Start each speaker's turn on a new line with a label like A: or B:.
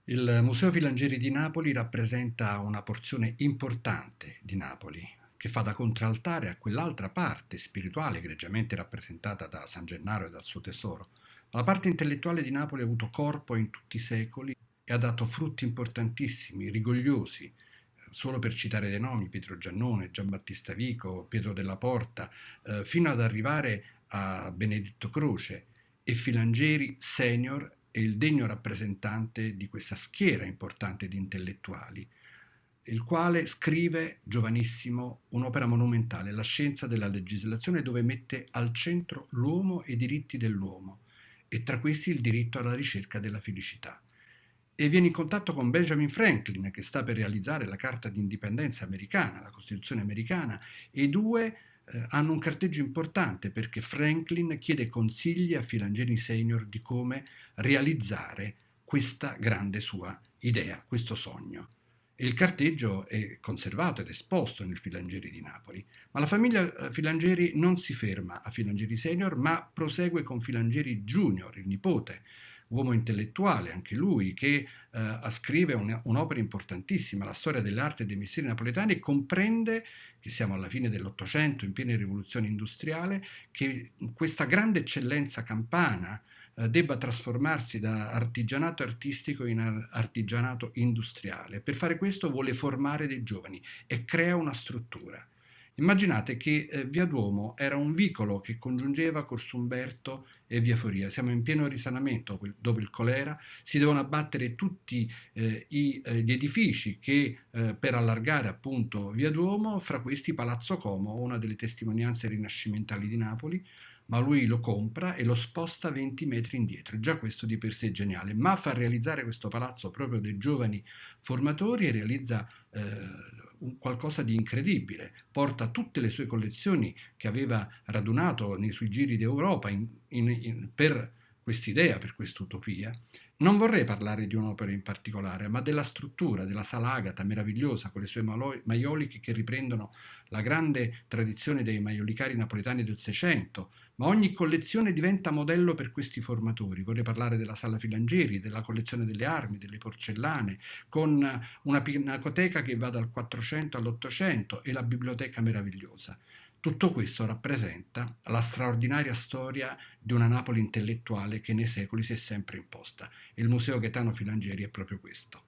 A: Il Museo Filangieri di Napoli rappresenta una porzione importante di Napoli, che fa da contraltare a quell'altra parte spirituale egregiamente rappresentata da San Gennaro e dal suo tesoro. La parte intellettuale di Napoli ha avuto corpo in tutti i secoli e ha dato frutti importantissimi, rigogliosi. Solo per citare dei nomi: Pietro Giannone, Giambattista Vico, Pietro della Porta, fino ad arrivare a Benedetto Croce. E Filangieri senior è il degno rappresentante di questa schiera importante di intellettuali, il quale scrive, giovanissimo, un'opera monumentale, La scienza della legislazione, dove mette al centro l'uomo e i diritti dell'uomo, e tra questi il diritto alla ricerca della felicità. E viene in contatto con Benjamin Franklin, che sta per realizzare la Carta di Indipendenza americana, la Costituzione americana, e i due hanno un carteggio importante, perché Franklin chiede consigli a Filangieri Senior di come realizzare questa grande sua idea, questo sogno. E il carteggio è conservato ed esposto nel Filangieri di Napoli. Ma la famiglia Filangieri non si ferma a Filangieri Senior, ma prosegue con Filangieri Junior, il nipote, uomo intellettuale anche lui, che scrive un'opera importantissima, la storia dell'arte e dei mestieri napoletani, e comprende che siamo alla fine dell'Ottocento, in piena rivoluzione industriale, che questa grande eccellenza campana debba trasformarsi da artigianato artistico in artigianato industriale. Per fare questo vuole formare dei giovani e crea una struttura. Immaginate che Via Duomo era un vicolo che congiungeva Corso Umberto e Via Foria. Siamo in pieno risanamento dopo il colera, si devono abbattere tutti gli edifici che per allargare appunto Via Duomo, fra questi Palazzo Como, una delle testimonianze rinascimentali di Napoli, ma lui lo compra e lo sposta 20 metri indietro. Già questo di per sé è geniale, ma fa realizzare questo palazzo proprio dei giovani formatori e realizza qualcosa di incredibile. Porta tutte le sue collezioni che aveva radunato nei suoi giri d'Europa per quest'idea, per quest'utopia. Non vorrei parlare di un'opera in particolare, ma della struttura, della Sala Agata meravigliosa, con le sue maioliche che riprendono la grande tradizione dei maiolicari napoletani del Seicento, ma ogni collezione diventa modello per questi formatori. Vorrei parlare della Sala Filangieri, della collezione delle armi, delle porcellane, con una pinacoteca che va dal 400 all'800 e la biblioteca meravigliosa. Tutto questo rappresenta la straordinaria storia di una Napoli intellettuale che nei secoli si è sempre imposta, e il Museo Gaetano Filangieri è proprio questo.